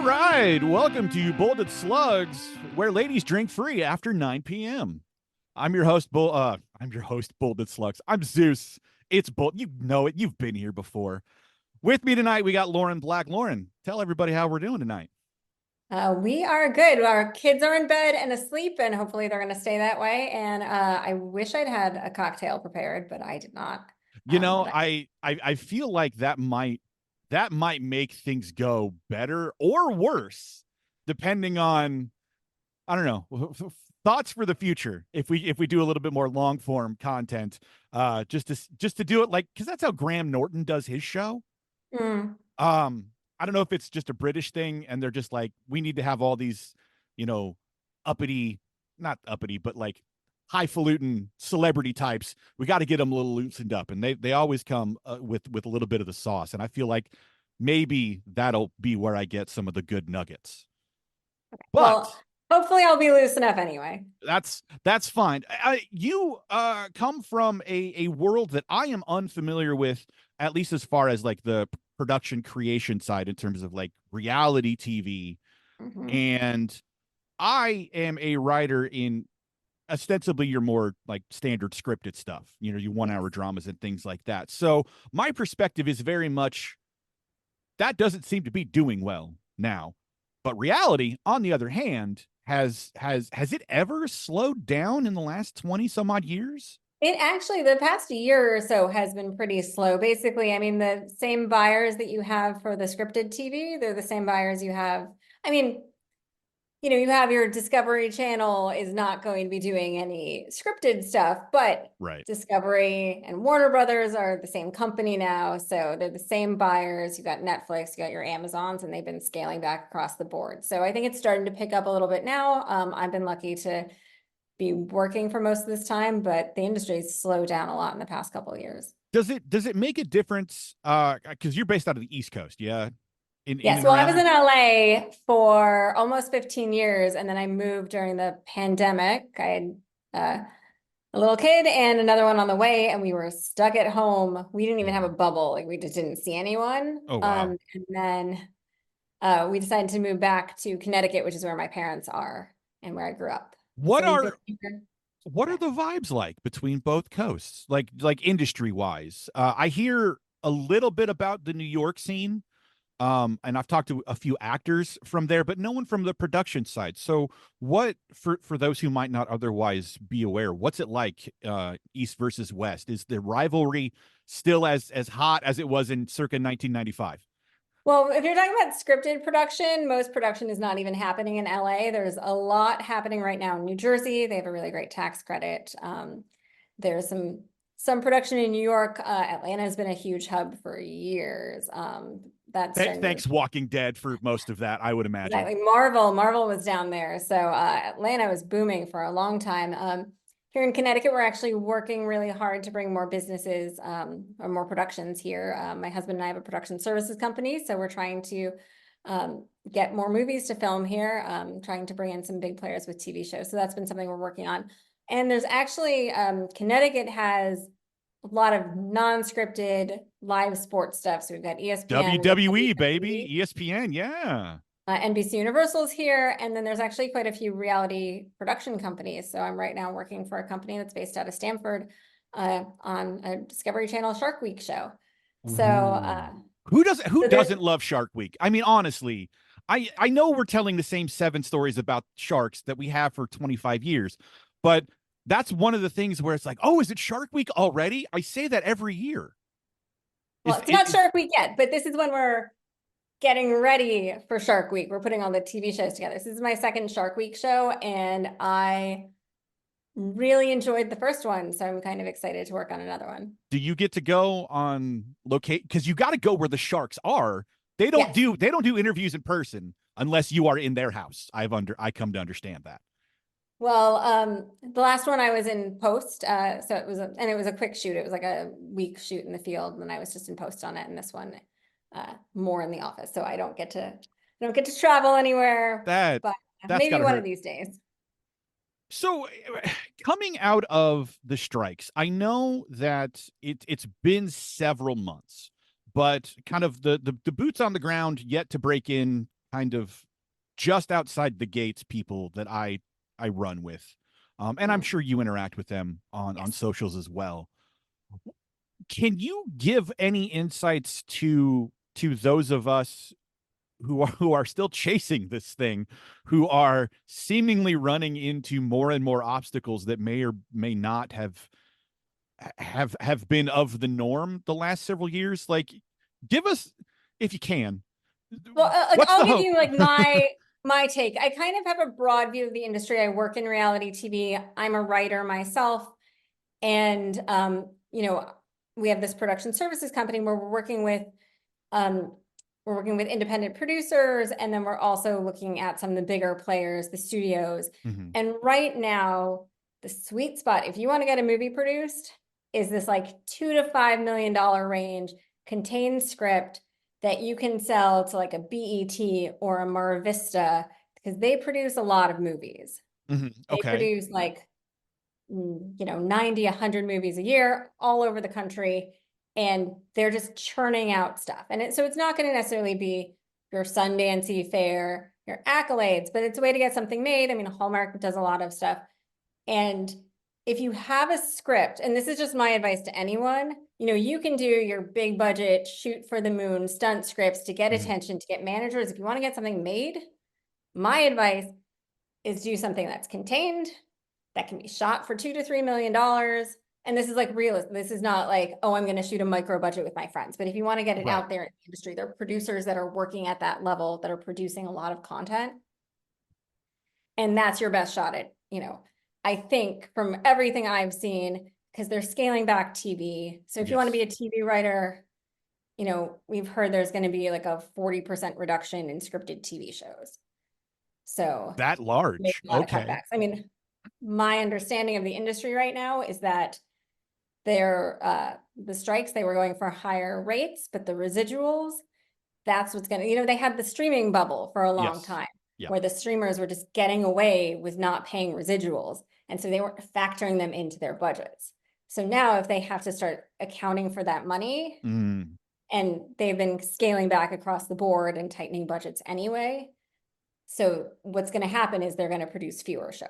All right, welcome to Bolded Slugs, where ladies drink free after 9 p.m. I'm your host, Bolded Slugs. I'm Zeus. It's Bold. You know it. You've been here before. With me tonight, we got Lauren Black. Lauren, tell everybody how we're doing tonight. We are good. Our kids are in bed and asleep, and hopefully they're going to stay that way. And I wish I'd had a cocktail prepared, but I did not. You know, But I feel like that might make things go better or worse, depending on, I don't know, thoughts for the future. If we do a little bit more long form content, just to do it like, because that's how Graham Norton does his show. mm, I don't know if it's just a British thing and they're just like, we need to have all these, you know, uppity, not uppity, but like highfalutin celebrity types. We got to get them a little loosened up, and they always come with a little bit of the sauce. And I feel like maybe that'll be where I get some of the good nuggets. well, But hopefully I'll be loose enough anyway. that's fine. You come from a world that I am unfamiliar with, at least as far as like the production creation side in terms of like reality TV. Mhm. And I am a writer in ostensibly your more like standard scripted stuff, you know, your 1 hour Yes. dramas and things like that. So my perspective is very much that doesn't seem to be doing well now. But reality, on the other hand, has it ever slowed down in the last 20 some odd years? It actually, the past year or so has been pretty slow. Basically, I mean, the same buyers that you have for the scripted TV, they're the same buyers you have. I mean, you have your Discovery Channel is not going to be doing any scripted stuff, but Right. Discovery and Warner Brothers are the same company now. So they're the same buyers. You got Netflix, you got your Amazons, and they've been scaling back across the board. So I think it's starting to pick up a little bit now. I've been lucky to be working for most of this time, but the industry's slowed down a lot in the past couple of years. Does it make a difference? Because you're based out of the East Coast, yeah, in Yes, and well, I around was there. in LA for almost 15 years, and then I moved during the pandemic. I had a little kid and another one on the way, and we were stuck at home. We didn't even have a Mhm. bubble, like we just didn't see anyone. Oh wow. And then we decided to move back to Connecticut, which is where my parents are and where I grew up. What So we've been are here. what are Yeah. the vibes like between both coasts, like industry wise? I hear a little bit about the New York scene, and I've talked to a few actors from there, but no one from the production side. So what, for those who might not otherwise be aware, what's it like, East versus West? Is the rivalry still as hot as it was in circa 1995? Well, if you're talking about scripted production, most production is not even happening in LA. There's a lot happening right now in New Jersey. They have a really great tax credit. There's some production in New York. Atlanta has been a huge hub for years. That's starting to Thanks Walking Dead for most of that, I would imagine. exactly Marvel was down there. So Atlanta was booming for a long time. Here in Connecticut, we're actually working really hard to bring more businesses or more productions here. My husband and I have a production services company, so we're trying to get more movies to film here, trying to bring in some big players with TV shows. So that's been something we're working on. And there's actually Connecticut has a lot of non-scripted live sports stuff. So we've got ESPN, we've got WWE, baby, WWE. ESPN, yeah. NBC Universal's here, and then there's actually quite a few reality production companies. So I'm right now working for a company that's based out of Stanford on a Discovery Channel Shark Week show. So, Ooh. Who so there's doesn't love Shark Week? I mean, honestly, I know we're telling the same 7 stories about sharks that we have for 25 years, but that's one of the things where it's like, oh, is it Shark Week already? I say that every year. well, Is it's it not Shark Week yet, but this is when we're getting ready for Shark Week. We're putting all the TV shows together. This is my second Shark Week show, and I really enjoyed the first one, so I'm kind of excited to work on another one. do you get to go on locate, because you got to go where the sharks are. Yes. They don't do interviews in person unless you are in their house. I come to understand that. Well, the last one I was in post, so it was a quick shoot. It was like a week shoot in the field, and I was just in post on it. And this one, more in the office, so I don't get to travel anywhere, That but that's maybe gotta one of hurt. these days. So, coming out of the strikes, I know that it's been several months, but kind of the boots on the ground yet to break in kind of just outside the gates people that I run with. And I'm Mhm. sure you interact with them on Yes. socials as well. Can you give any insights to those of us who are still chasing this thing, who are seemingly running into more and more obstacles that may or may not have been of the norm the last several years? Like, give us, if you can, Well, like what's I'll the give hope? you like my take. I kind of have a broad view of the industry. I work in reality TV. I'm a writer myself, and we have this production services company where um, we're working with independent producers, and then we're also looking at some of the bigger players, the studios. Mhm. And right now, the sweet spot, if you want to get a movie produced, is this like $2 to $5 million range, contained script that you can sell to like a BET or a Mar Vista because they produce a lot of movies. Mhm. They Okay. produce like 90, 100 movies a year all over the country. And they're just churning out stuff. And so it's not going to necessarily be your Sundancey fare, your accolades, but it's a way to get something made. I mean, Hallmark does a lot of stuff. And if you have a script, and this is just my advice to anyone, you can do your big budget, shoot for the moon, stunt scripts to get Mhm. attention, to get managers. If you want to get something made, my advice is do something that's contained, that can be shot for $2 to $3 million. And this is like realistic. This is not like, oh, I'm going to shoot a micro budget with my friends. But if you want to get it Right. out there in the industry, there are producers that are working at that level that are producing a lot of content. And that's your best shot at, I think from everything I've seen, because they're scaling back TV. So if you want to be Yes. a TV writer, we've heard there's going to be like a 40% reduction in scripted TV shows. So That make large. a lot of Okay. cutbacks. I mean, my understanding of the industry right now is that the strikes, they were going for higher rates, but the residuals, that's what's gonna, they had the streaming bubble for a long Yes. time Yeah. where the streamers were just getting away with not paying residuals. And so they weren't factoring them into their budgets. So now if they have to start accounting for that money, Mm. and they've been scaling back across the board and tightening budgets anyway. So what's going to happen is they're going to produce fewer shows.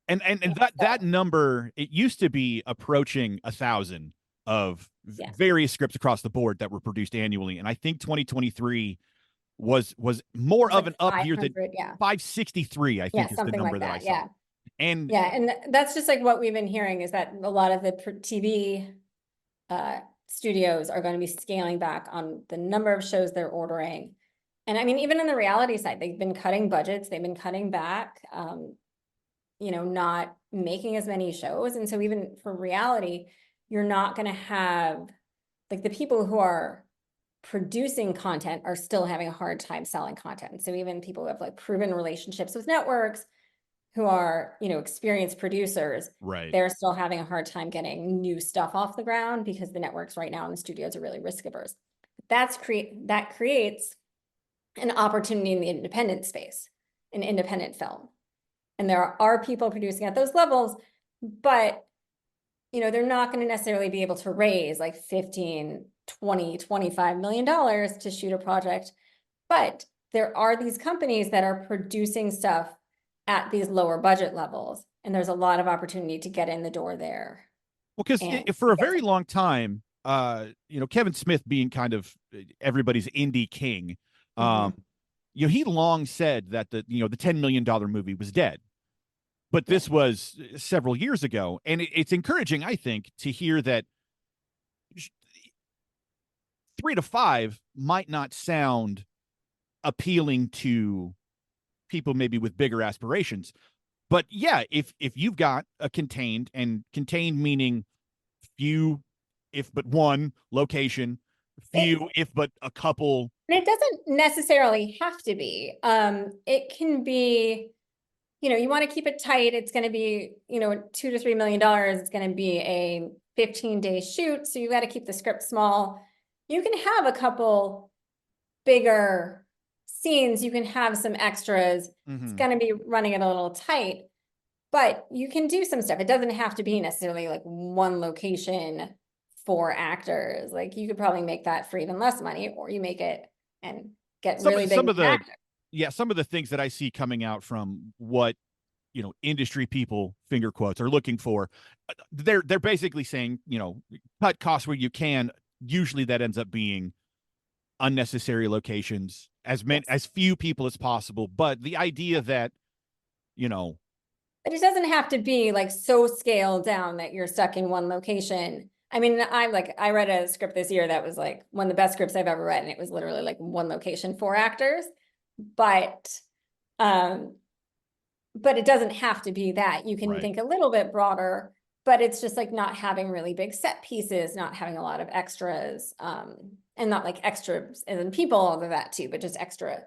And And that so, number, it used to be approaching 1,000 of yeah, various scripts across the board that were produced annually, and I think 2023 was more it's of like an up year than 500. Yeah. 563, I Yeah. think, is the Something number like that I that. saw. Yeah. And Yeah. And that's just like what we've been hearing is that a lot of the TV studios are going to be scaling back on the number of shows they're ordering. And I mean, even in the reality side, they've been cutting budgets, they've been cutting back, not making as many shows. And so even for reality, you're not going to have like the people who are producing content are still having a hard time selling content. So even people who have like proven relationships with networks who are, experienced producers, right. they're still having a hard time getting new stuff off the ground because the networks right now and the studios are really risk averse. That creates an opportunity in the independent space, an independent film. And there are people producing at those levels, but they're not going to necessarily be able to raise like 15, 20, $25 million to shoot a project. But there are these companies that are producing stuff at these lower budget levels. And there's a lot of opportunity to get in the door there. Well, because And for a very long time, Kevin Smith being kind of everybody's indie king, um, Mhm. he long said that the $10 million movie was dead. But Yeah. this was several years ago, and it's encouraging, I think, to hear that 3 to 5 might not sound appealing to people maybe with bigger aspirations. But yeah, if you've got a contained meaning few, if but one location, It, few, if but a couple. and it doesn't necessarily have to be. It can be, you want to keep it tight. It's going to be, $2 to $3 million. It's going to be a 15-day shoot. So you got to keep the script small. You can have a couple bigger scenes. You can have some extras. It's Mm-hmm. going to be running it a little tight, but you can do some stuff. It doesn't have to be necessarily like one location for actors. Like you could probably make that for even less money, or you make it and get Some really big some of the actors. yeah, some of the things that I see coming out from what, industry people, finger quotes, are looking for, they're basically saying, cut costs where you can. Usually that ends up being unnecessary locations, Yes. as few people as possible. But the idea that, you know, But it doesn't have to be like so scaled down that you're stuck in one location. I mean, I read a script this year that was like one of the best scripts I've ever read, and it was literally like one location, four actors. But um, but it doesn't have to be that. You can right. think a little bit broader, but it's just like not having really big set pieces, not having a lot of extras, and not like extras as in people, all of that too, but just extra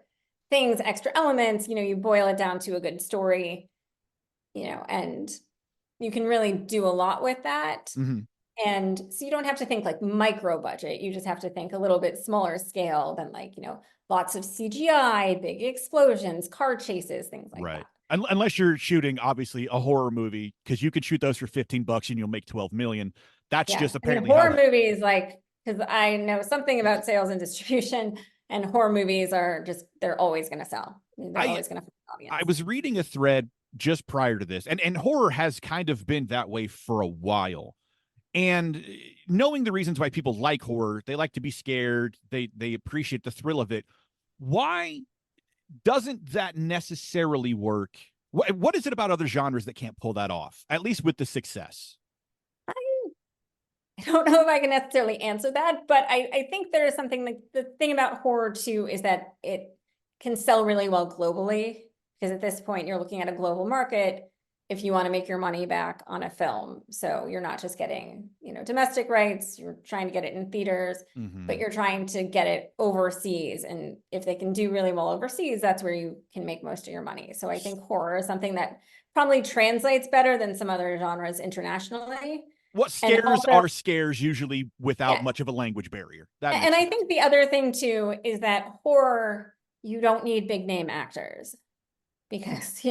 things, extra elements. You boil it down to a good story, and you can really do a lot with that. Mhm. And so you don't have to think like micro budget. You just have to think a little bit smaller scale than like, lots of CGI, big explosions, car chases, things like Right. that. Unless you're shooting obviously a horror movie, because you could shoot those for 15 bucks and you'll make 12 million. That's Yeah. just I mean, apparently horror how. movies, like, because I know something about sales and distribution, and horror movies are just, they're always going to sell. They're I always going to find an I audience. was reading a thread just prior to this, and horror has kind of been that way for a while. And knowing the reasons why people like horror, they like to be scared, they appreciate the thrill of it. Why doesn't that necessarily work? What is it about other genres that can't pull that off, at least with the success? I don't know if I can necessarily answer that, but I think there is something like the thing about horror too is that it can sell really well globally, because at this point you're looking at a global market if you want to make your money back on a film. So you're not just getting, domestic rights, you're trying to get it in theaters, but Mm-hmm. you're trying to get it overseas. And if they can do really well overseas, that's where you can make most of your money. So I think horror is something that probably translates better than some other genres internationally. What And scares also, are scares usually without yeah. much of a language barrier. That And makes I sense. think the other thing too is that horror, you don't need big name actors because,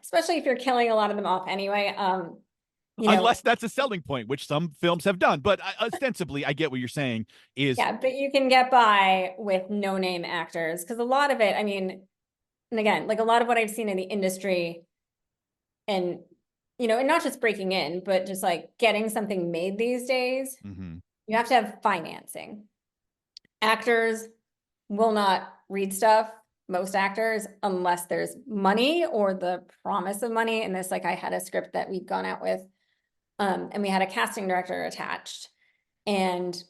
especially if you're killing a lot of them off anyway. You know, Unless that's a selling point, which some films have done. But ostensibly, I get what you're saying is yeah, but you can get by with no name actors because a lot of it, I mean, and again, like a lot of what I've seen in the industry and, and not just breaking in, but just like getting something made these days, mhm, you have to have financing. Actors will not read stuff, most actors, unless there's money or the promise of money. And this, like, I had a script that we'd gone out with, and we had a casting director attached. And,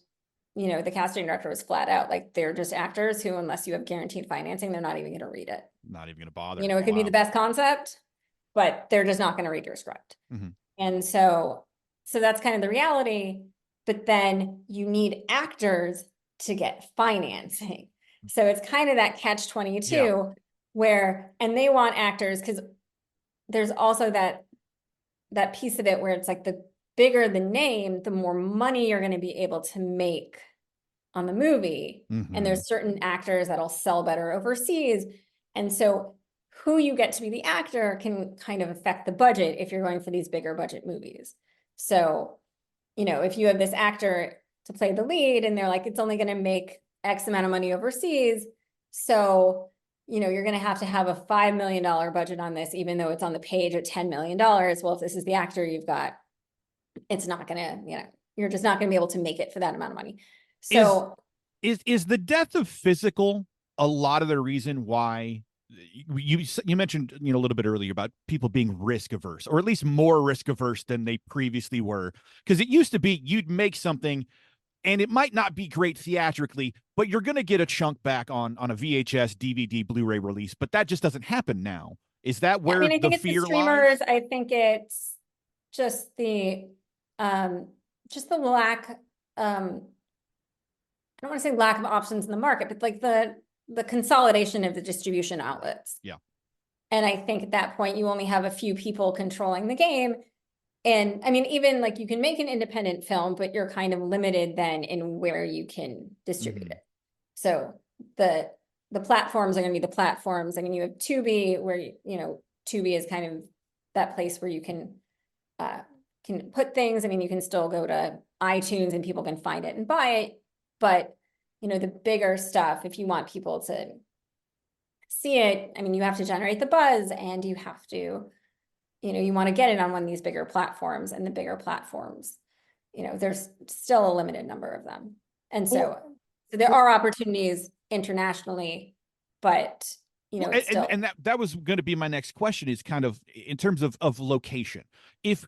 the casting director was flat out like, they're just actors who, unless you have guaranteed financing, they're not even going to read it. not even going to bother. It could be the Wow. best concept, but they're just not going to read your script. Mhm. And so that's kind of the reality. But then you need actors to get financing. So it's kind of that catch Yeah. 22 where, and they want actors because there's also that piece of it where it's like the bigger the name, the more money you're going to be able to make on the movie. And Mhm. there's certain actors that'll sell better overseas. And so who you get to be the actor can kind of affect the budget if you're going for these bigger budget movies. So, if you have this actor to play the lead and they're like, it's only going to make X amount of money overseas. So, you're going to have a $5 million budget on this, even though it's on the page at $10 million. Well, if this is the actor you've got, it's not going to, you're just not going to be able to make it for that amount of money. Is So is the death of physical a lot of the reason why you mentioned a little bit earlier about people being risk averse, or at least more risk averse than they previously were? Because it used to be you'd make something and it might not be great theatrically, but you're going to get a chunk back on a VHS, DVD, Blu-ray release. But that just doesn't happen now. Is that I where mean, I the think it's the fear streamers. lies? I think it's just um, the lack, I don't want to say lack of options in the market, but like the consolidation of the distribution Right. outlets. Yeah. And I think at that point, you only have a few people controlling the game. And I mean, even like you can make an independent film, but you're kind of limited then in where you can distribute Mhm. it. So the the platforms are going to be the platforms. I mean, you have Tubi where, Tubi is kind of that place where you can put things. I mean, you can still go to iTunes and people can find it and buy it. But, the bigger stuff, if you want people to see it, I mean, you have to generate the buzz and you have to, you want to get it on one of these bigger platforms, and the bigger platforms, there's still a limited number of them. And so, Well, there are opportunities internationally, but it's still. and that was going to be my next question, is kind of in terms of location. If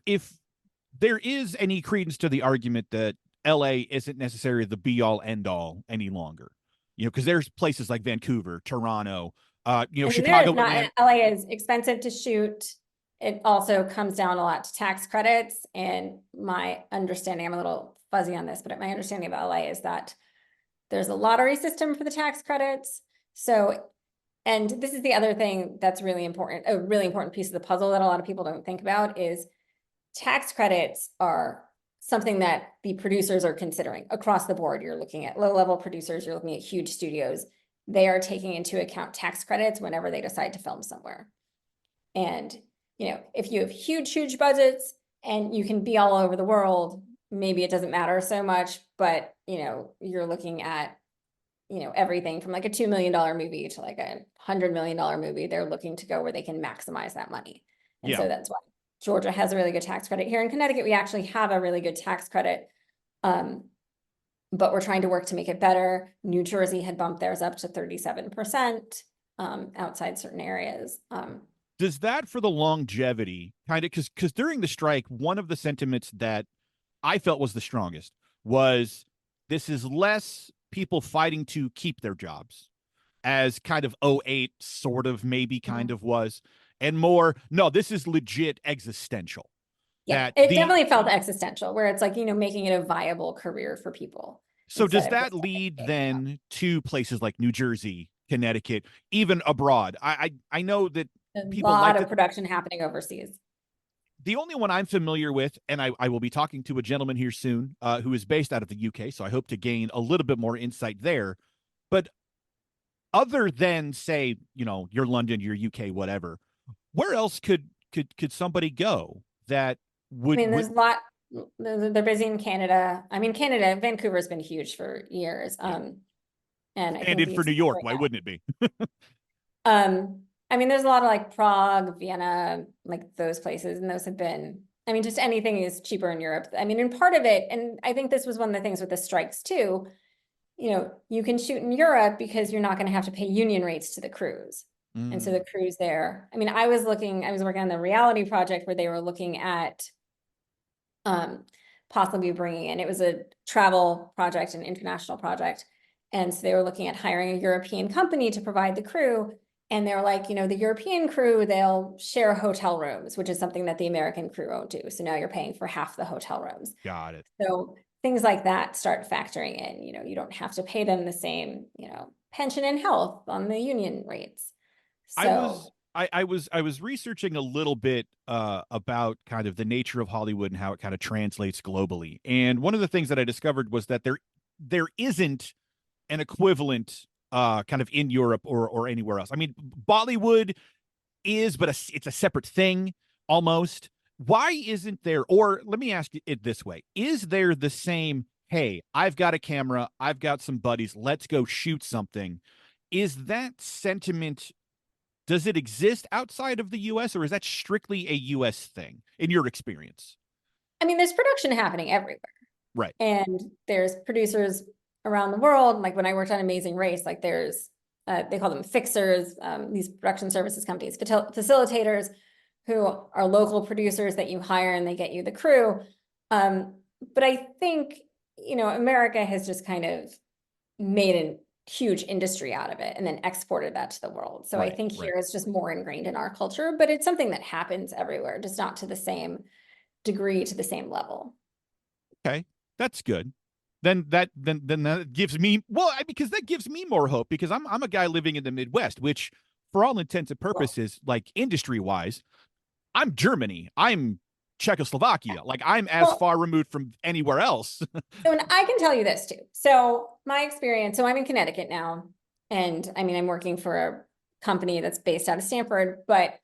there is any credence to the argument that LA isn't necessarily the be all end all any longer, because there's places like Vancouver, Toronto, I mean, Chicago, not, Atlanta. LA is expensive to shoot. It also comes down a lot to tax credits. And my understanding, I'm a little fuzzy on this, but my understanding about LA is that there's a lottery system for the tax credits. So, and this is the other thing that's really important, a really important piece of the puzzle that a lot of people don't think about, is tax credits are something that the producers are considering across the board. You're looking at low-level producers, you're looking at huge studios. They are taking into account tax credits whenever they decide to film somewhere. And, if you have huge budgets and you can be all over the world, maybe it doesn't matter so much, but, you're looking at, everything from like a $2 million movie to like a $100 million movie. They're looking to go where they can maximize that money. And Yeah. so that's why Georgia has a really good tax credit. Here in Connecticut, we actually have a really good tax credit. But we're trying to work to make it better. New Jersey had bumped theirs up to 37%, outside certain areas. Does that, for the longevity, kind of, because during the strike, one of the sentiments that I felt was the strongest was, this is less people fighting to keep their jobs, as kind of '08 sort of maybe kind of was, and more, no, this is legit existential. Yeah, That it definitely felt existential, where it's like, making it a viable career for people. So does that lead then to places like New Jersey, Connecticut, even abroad? I know that a people lot like of production happening overseas. The only one I'm familiar with, and I will be talking to a gentleman here soon who is based out of the UK, so I hope to gain a little bit more insight there. But other than, say, your London, your UK, whatever, where else could somebody go that would? I mean, there's a lot. They're busy in Canada. I mean, Canada, Vancouver's been huge for years. Yeah. And I think Stand-in for New York. right Why now. wouldn't it be? I mean, there's a lot of like Prague, Vienna, like those places, and those have been, I mean, just anything is cheaper in Europe. I mean, and part of it, and I think this was one of the things with the strikes too, you can shoot in Europe because you're not going to have to pay union rates to the crews. And so the crews there, I mean, I was working on the reality project where they were looking at possibly bringing in, it was a travel project, an international project. And so they were looking at hiring a European company to provide the crew. And they're like, the European crew, they'll share hotel rooms, which is something that the American crew won't do. So now you're paying for half the hotel rooms. Got it. So things like that start factoring in, you don't have to pay them the same, pension and health on the union rates. So I was researching a little bit about kind of the nature of Hollywood and how it kind of translates globally. And one of the things that I discovered was that there isn't an equivalent kind of in Europe or anywhere else. I mean, Bollywood is, but it's a separate thing almost. Why isn't there, or let me ask it this way, is there the same, hey, I've got a camera, I've got some buddies, let's go shoot something? Is that sentiment, does it exist outside of the US, or is that strictly a US thing in your experience? I mean, there's production happening everywhere. Right. And there's producers around the world. Like when I worked on Amazing Race, like there's, they call them fixers, these production services companies, facilitators who are local producers that you hire and they get you the crew. But I think, America has just kind of made a huge industry out of it and then exported that to the world. So I think here it's just more ingrained in our culture, but it's something that happens everywhere, just not to the same degree, to the same level. Okay, that's good. Then that gives me, well, because that gives me more hope, because I'm a guy living in the Midwest, which for all intents and purposes, like industry wise, I'm Germany, I'm Czechoslovakia, like I'm as far removed from anywhere else. So, and I can tell you this too. So my experience, so I'm in Connecticut now, and I mean, I'm working for a company that's based out of Stanford, but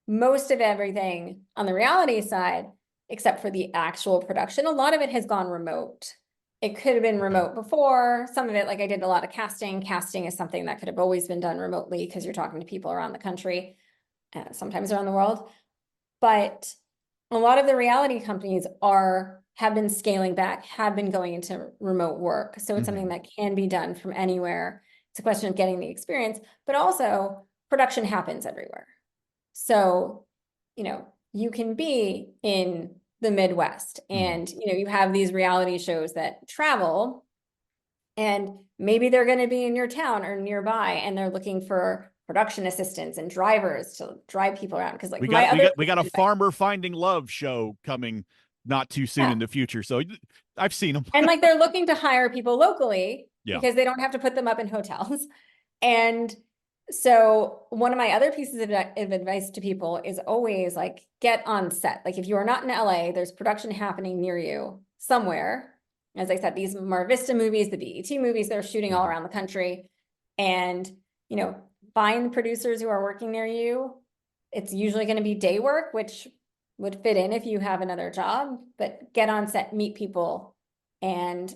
most of everything on the reality side, except for the actual production, a lot of it has gone remote. it could have been Okay. remote before. Some of it, like I did a lot of casting. Casting is something that could have always been done remotely because you're talking to people around the country, sometimes around the world. But a lot of the reality companies have been scaling back, have been going into remote work. So it's something Mhm. that can be done from anywhere. It's a question of getting the experience, but also production happens everywhere. So, you can be in the Midwest Mhm. and, you have these reality shows that travel and maybe they're going to be in your town or nearby and they're looking for production assistants and drivers to drive people around. Cause like We my got we other got we got a farmer finding love show coming not too soon yeah. in the future. So I've seen them. And like they're looking to hire people locally Yeah. because they don't have to put them up in hotels. And so one of my other pieces of advice to people is always like get on set. Like if you are not in LA, there's production happening near you somewhere. As I said, these Mar Vista movies, the BET movies, they're shooting all Mhm. around the country. And, find producers who are working near you. It's usually going to be day work, which would fit in if you have another job, but get on set, meet people, and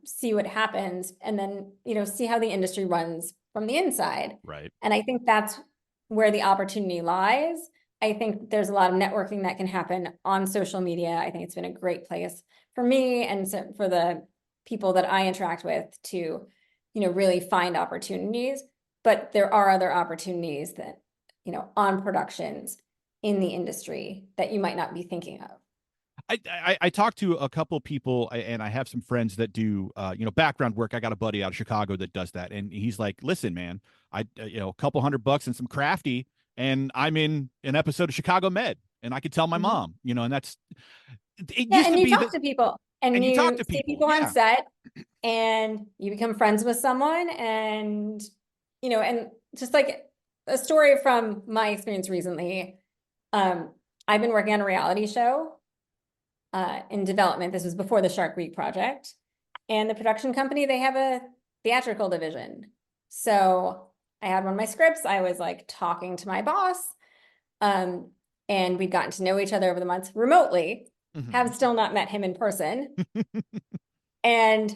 see what happens, and then see how the industry runs from the inside. Right. And I think that's where the opportunity lies. I think there's a lot of networking that can happen on social media. I think it's been a great place for me and so for the people that I interact with to really find opportunities. But there are other opportunities that on productions in the industry that you might not be thinking of. I talked to a couple people, and I have some friends that do background work. I got a buddy out of Chicago that does that, and he's like, "Listen, man, a couple $100 and some crafty, and I'm in an episode of Chicago Med, and I could tell my Mhm. mom, and that's it Yeah, used to and you be that, talk to people and and you talk you to see people, people on yeah, set and you become friends with someone and and just like a story from my experience recently. Um, I've been working on a reality show in development. This was before the Shark Week project. And the production company, they have a theatrical division. So I had one of my scripts. I was like talking to my boss. Um, and we'd gotten to know each other over the months remotely, hmm have still not met him in person. And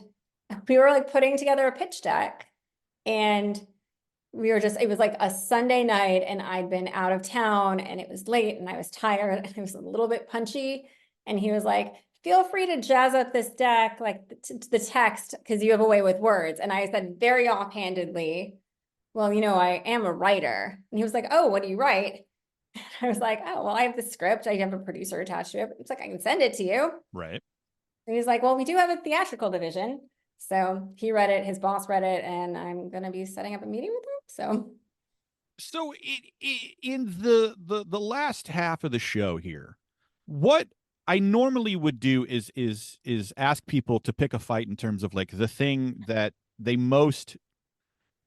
we were like putting together a pitch deck. And it was like a Sunday night, and I'd been out of town and it was late and I was tired and it was a little bit punchy. And he was like, feel free to jazz up this deck, like the text, because you have a way with words. And I said very offhandedly, well, I am a writer. And he was like, oh, what do you write? I was like, oh, well, I have the script. I have a producer attached to it. It's like, I can send it to you. right. And he's like, well, we do have a theatrical division. So he read it, his boss read it, and I'm going to be setting up a meeting with him. So, So in the last half of the show here, what I normally would do is ask people to pick a fight in terms of like the thing that they most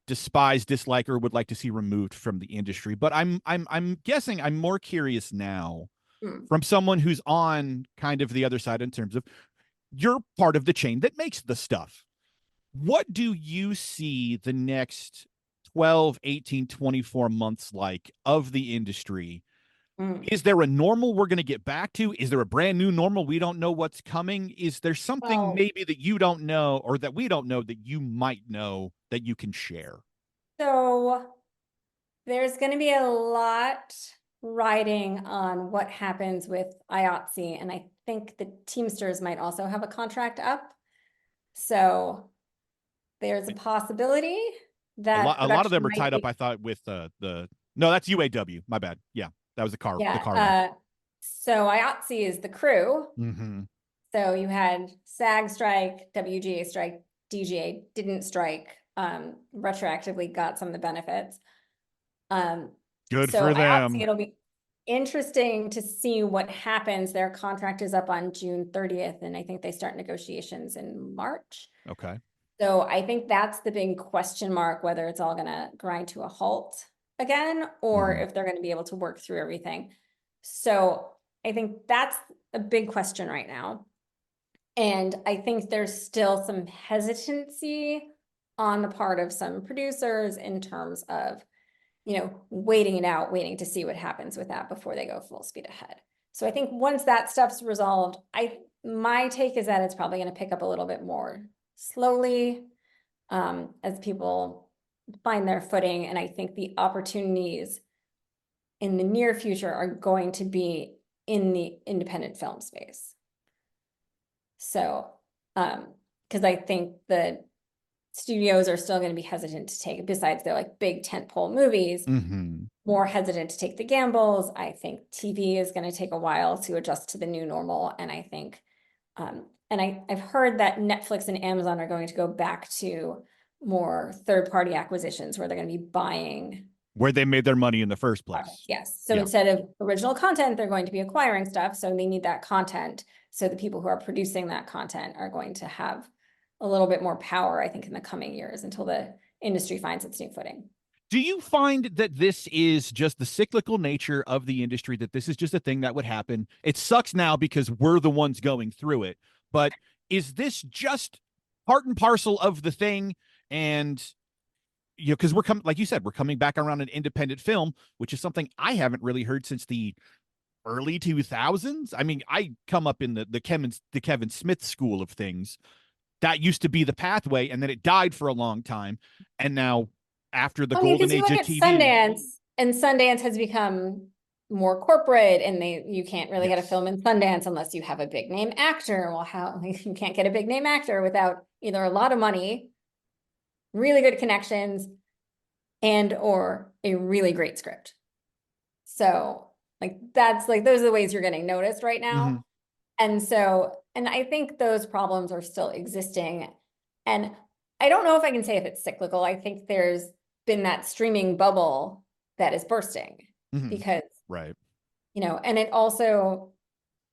despise, dislike, or would like to see removed from the industry. But I'm guessing I'm more curious now hmm. from someone who's on kind of the other side in terms of you're part of the chain that makes the stuff. What do you see the next 12, 18, 24 months like of the industry? Mm. Is there a normal we're going to get back to? Is there a brand new normal we don't know what's coming? Is there something Well, maybe that you don't know or that we don't know that you might know that you can share? so there's going to be a lot riding on what happens with IATSE, and I think the Teamsters might also have a contract up. So there's a possibility that A lot of production them are might tied up, be, I thought, with the no, that's UAW. My bad. Yeah, that was the yeah. car one. So IATSE is the crew. Mm-hmm. So you had SAG strike, WGA strike, DGA didn't strike, retroactively got some of the benefits. Um, Good so for IATSE, them. it'll be interesting to see what happens. Their contract is up on June 30th, and I think they start negotiations in March. Okay. So I think that's the big question mark, whether it's all gonna grind to a halt again, or Mm-hmm. if they're gonna be able to work through everything. So I think that's a big question right now. And I think there's still some hesitancy on the part of some producers in terms of, waiting it out, waiting to see what happens with that before they go full speed ahead. So I think once that stuff's resolved, my take is that it's probably going to pick up a little bit more slowly, as people find their footing. And I think the opportunities in the near future are going to be in the independent film space. So, because I think the studios are still going to be hesitant to take, besides their like big tentpole movies, more hesitant to take the gambles. I think TV is going to take a while to adjust to the new normal. And I think, and I've heard that Netflix and Amazon are going to go back to more third-party acquisitions where they're going to be buying where they made their money in the first place. Yes. So instead of original content, they're going to be acquiring stuff. So they need that content. So the people who are producing that content are going to have a little bit more power, I think, in the coming years until the industry finds its new footing. Do you find that this is just the cyclical nature of the industry, that this is just a thing that would happen? It sucks now because we're the ones going through it, but is this just part and parcel of the thing? And because we're coming, like you said, we're coming back around an independent film, which is something I haven't really heard since the early 2000s. I mean, I come up in the Kevin Smith school of things. That used to be the pathway, and then it died for a long time. And now, after the golden age of TV, Sundance, and Sundance has become more corporate, and you can't really get a film in Sundance unless you have a big name actor. Well, how you can't get a big name actor without either a lot of money, really good connections, and or a really great script. So like that's like those are the ways you're getting noticed right now. And so, and I think those problems are still existing. And I don't know if I can say if it's cyclical. I think there's been that streaming bubble that is bursting because, right. And it also,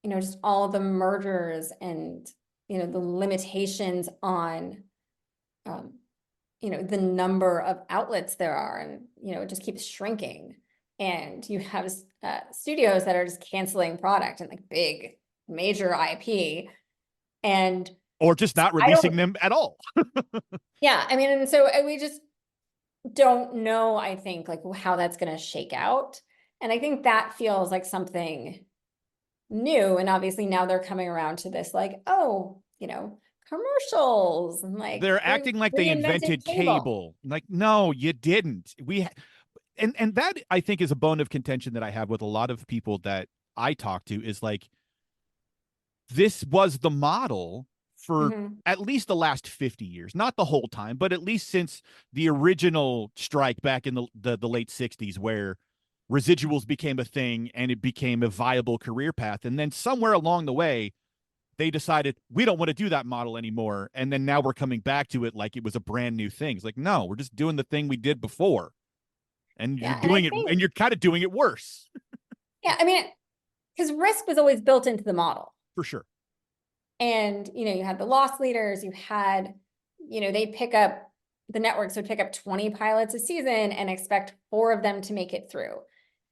just all of the mergers and, the limitations on, the number of outlets there are, and, it just keeps shrinking. And you have studios that are just canceling product and like big major IP, and or just not releasing them at all. Yeah, I mean, and so we just don't know, I think, like how that's going to shake out. And I think that feels like something new. And obviously now they're coming around to this, like, oh, commercials, and like they're acting like they invented cable. Like, no, you didn't. And that I think is a bone of contention that I have with a lot of people that I talk to, is like, this was the model for at least the last 50 years, not the whole time, but at least since the original strike back in the late 60s, where residuals became a thing and it became a viable career path. And then somewhere along the way, they decided we don't want to do that model anymore. And then now we're coming back to it like it was a brand new thing. It's like, no, we're just doing the thing we did before. And you're doing it, and you're kind of doing it worse. Yeah, I mean, because risk was always built into the model. For sure. And, you had the loss leaders, you had, the networks would pick up 20 pilots a season and expect 4 of them to make it through.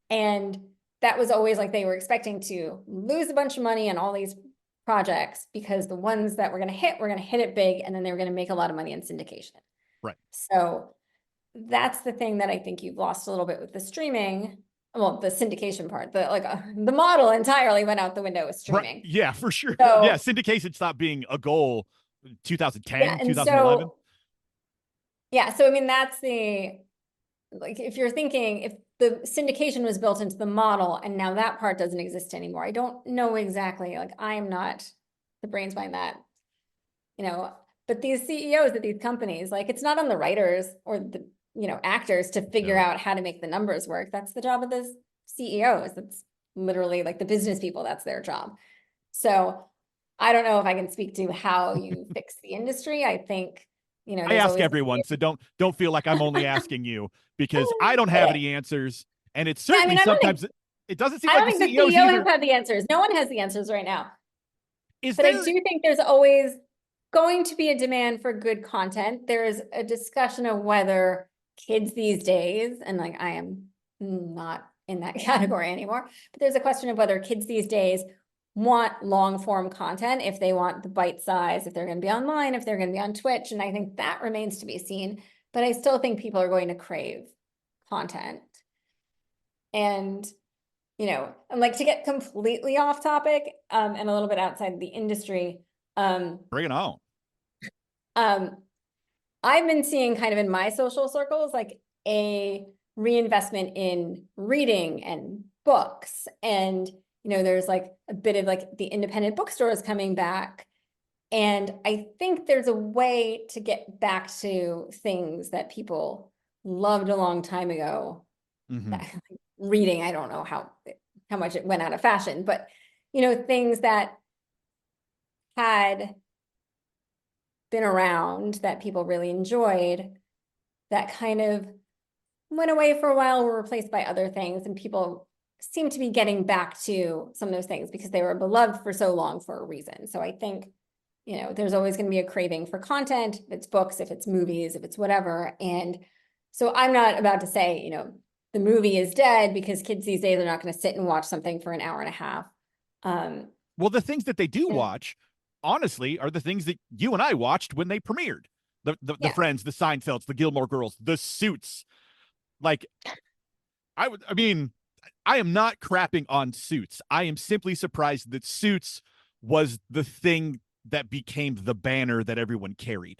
And that was always like they were expecting to lose a bunch of money on all these projects because the ones that were going to hit it big, and then they were going to make a lot of money in syndication. Right. So that's the thing that I think you've lost a little bit with the streaming. Well, the syndication part, the model entirely went out the window with streaming. Right. Yeah, for sure. So, yeah, syndication stopped being a goal 2010, 2011. So I mean, that's if you're thinking, if the syndication was built into the model and now that part doesn't exist anymore, I don't know exactly, like I am not the brains behind that, but these CEOs of these companies, like it's not on the writers or the actors to figure out how to make the numbers work. That's the job of the CEOs. That's literally like the business people. That's their job. So I don't know if I can speak to how you fix the industry. I think, I ask everyone, so don't feel like I'm only asking you, because I don't have any answers. And it's certainly sometimes it doesn't seem like the CEOs have the answers. No one has the answers right now. But I do think there's always going to be a demand for good content. There is a discussion of whether kids these days, and like I am not in that category anymore, but there's a question of whether kids these days want long form content, if they want the bite size, if they're going to be online, if they're going to be on Twitch. And I think that remains to be seen, but I still think people are going to crave content. And and like to get completely off topic, and a little bit outside the industry, Bring it on. um, I've been seeing kind of in my social circles, like a reinvestment in reading and books. And, there's like a bit of like the independent bookstores coming back. And I think there's a way to get back to things that people loved a long time ago. Mm-hmm. That reading, I don't know how much it went out of fashion, but things that had been around that people really enjoyed that kind of went away for a while, were replaced by other things, and people seem to be getting back to some of those things because they were beloved for so long for a reason. So I think, there's always going to be a craving for content, if it's books, if it's movies, if it's whatever. And so I'm not about to say, the movie is dead, because kids these days are not going to sit and watch something for an hour and a half. Well, the things that they do watch, honestly, are the things that you and I watched when they premiered. The Friends, the Seinfelds, the Gilmore Girls, the Suits. Like, I mean, I am not crapping on Suits. I am simply surprised that Suits was the thing that became the banner that everyone carried.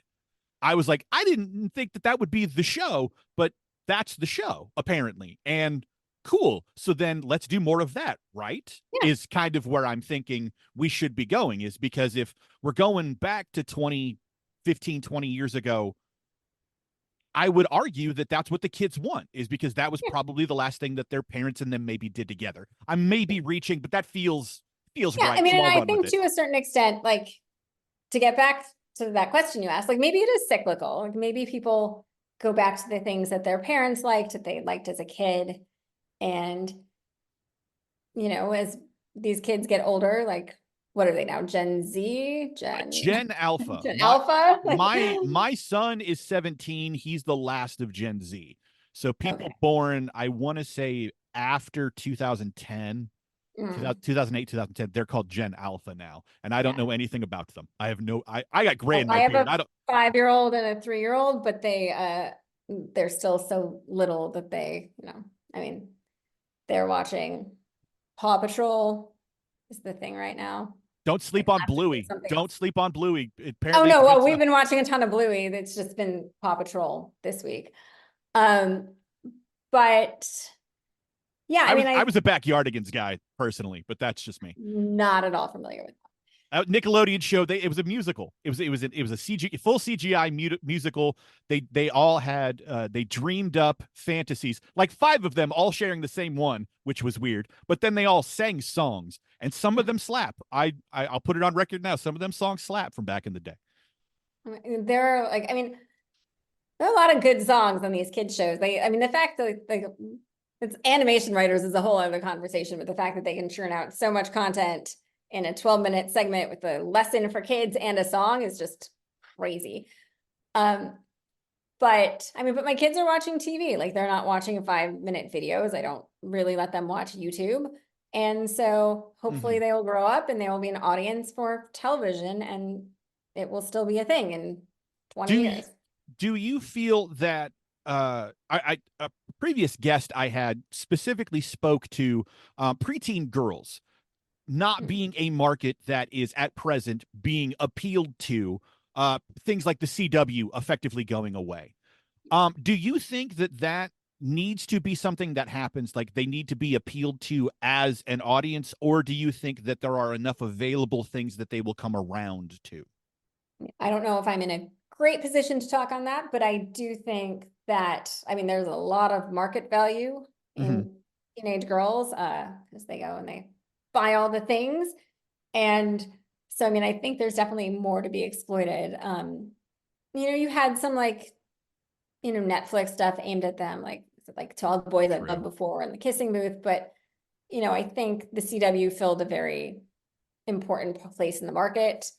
I was like, I didn't think that would be the show, but that's the show, apparently. And cool. So then let's do more of that, right? Yeah. Is kind of where I'm thinking we should be going, is because if we're going back to 20 years ago, I would argue that that's what the kids want, is because that was probably the last thing that their parents and them maybe did together. I may be reaching, but that feels right. I mean, So and I'll I run with think it. to a certain extent, like, to get back to that question you asked, like maybe it is cyclical. Like maybe people go back to the things that their parents liked, that they liked as a kid. And, as these kids get older, like, what are they now? Gen Z? Gen Alpha. Gen Alpha? My son is 17. He's the last of Gen Z. So people Okay. born, I want to say after 2010, 2008, 2010, they're called Gen Alpha now. And I don't Yeah. know anything about them. I have no, I got gray in I my have beard. a I don't. 5-year-old and a 3-year-old, but they're still so little that they, I mean, they're watching Paw Patrol is the thing right now. Don't Like sleep on absolutely Bluey. something else. Don't sleep on Bluey. Oh Apparently, it's no, good well, we've stuff. been watching a ton of Bluey. It's just been Paw Patrol this week. Um, but yeah, I mean, I was a Backyardigans guy personally, but that's just me. not at all familiar with Nickelodeon show. It was a musical. It was a full CGI musical. They all had they dreamed up fantasies, like 5 of them all sharing the same one, which was weird. But then they all sang songs, and some of them slap. I'll put it on record now. Some of them songs slap from back in the day. that. There are like, I mean, there are a lot of good songs on these kids shows. I mean, the fact that like it's animation writers is a whole other conversation, but the fact that they can churn out so much content in a 12-minute segment with a lesson for kids and a song is just crazy. But I mean, but my kids are watching TV. Like they're not watching 5-minute videos. I don't really let them watch YouTube. And so hopefully they will grow up and there will be an audience for television, and it will still be a thing in 20 years. Do you feel that a previous guest I had specifically spoke to preteen girls not being a market that is at present being appealed to, things like the CW effectively going away. Do you think that needs to be something that happens, like they need to be appealed to as an audience, or do you think that there are enough available things that they will come around to? I don't know if I'm in a great position to talk on that, but I do think that, I mean, there's a lot of market value in teenage girls, because they go and they buy all the things. And so, I mean, I think there's definitely more to be exploited. You had some like, Netflix stuff aimed at them, like To All the Boys I've Loved Before and The Kissing Booth. But, I think the CW filled a very important place in the market.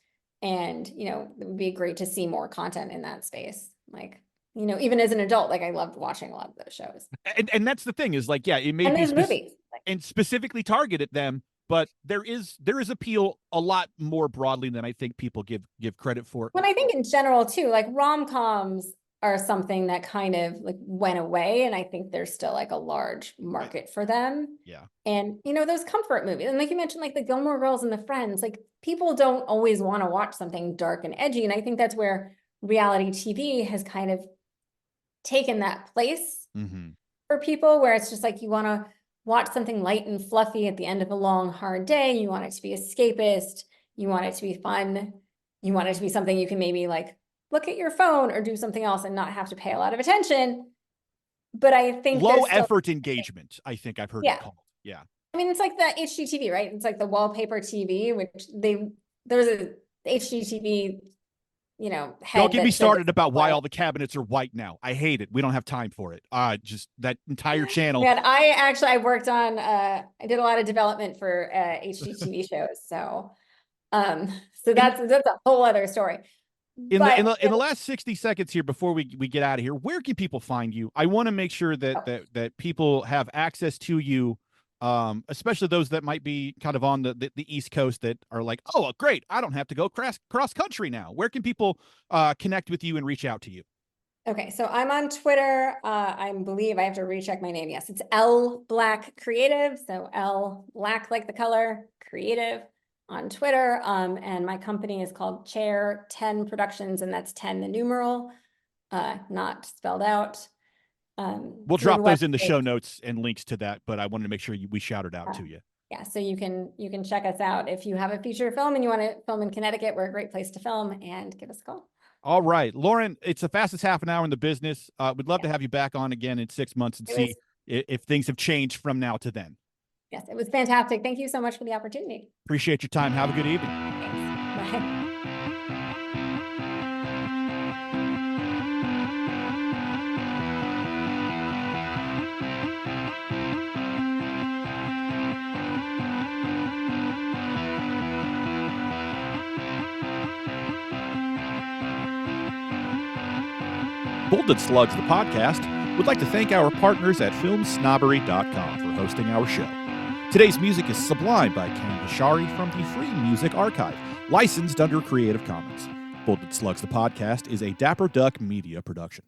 And, it would be great to see more content in that space. Like, even as an adult, like I loved watching a lot of those shows. And that's the thing, is like, yeah, it may And be there's movies. and specifically target at them, but there is appeal a lot more broadly than I think people give credit for. When I think in general too, like rom-coms are something that kind of like went away, and I think there's still like a large market for them. Yeah. And those comfort movies, and like you mentioned, like the Gilmore Girls and the Friends, like people don't always want to watch something dark and edgy, and I think that's where reality TV has kind of taken that place for people, where it's just like you want to watch something light and fluffy at the end of a long, hard day. You want it to be escapist. You want it to be fun. You want it to be something you can maybe like look at your phone or do something else and not have to pay a lot of attention. But I think low effort engagement, I think I've heard it called. Yeah. I mean, it's like the HGTV, right? It's like the wallpaper TV, which there's a HGTV, head. Don't get me started about why all the cabinets are white now. I hate it. We don't have time for it. Just that entire channel. Man, I worked on, I did a lot of development for HGTV shows. So that's a whole other story. In the last 60 seconds here before we get out of here, where can people find you? I want to make sure that people have access to you, especially those that might be kind of on the East Coast that are like, oh, great, I don't have to go cross country now. Where can people connect with you and reach out to you? Okay, so I'm on Twitter. I believe I have to recheck my name. Yes, it's L Black Creative. So L Black like the color, creative on Twitter. And my company is called Chair 10 Productions, and that's 10 the numeral, not spelled out. We'll drop those in the show notes and links to that, but I wanted to make sure we shouted out to you. Yeah, so you can check us out. If you have a feature film and you want to film in Connecticut, we're a great place to film, and give us a call. All right, Lauren, it's the fastest half an hour in the business. We'd love to have you back on again in 6 months and see if things have changed from now to then. Yes, it was fantastic. Thank you so much for the opportunity. Appreciate your time. Have a good evening. Thanks. Bye. Bolded Slugs, the podcast, would like to thank our partners at filmsnobbery.com for hosting our show. Today's music is Sublime by Ken Bashari from the Free Music Archive, licensed under Creative Commons. Bolded Slugs, the podcast, is a Dapper Duck Media production.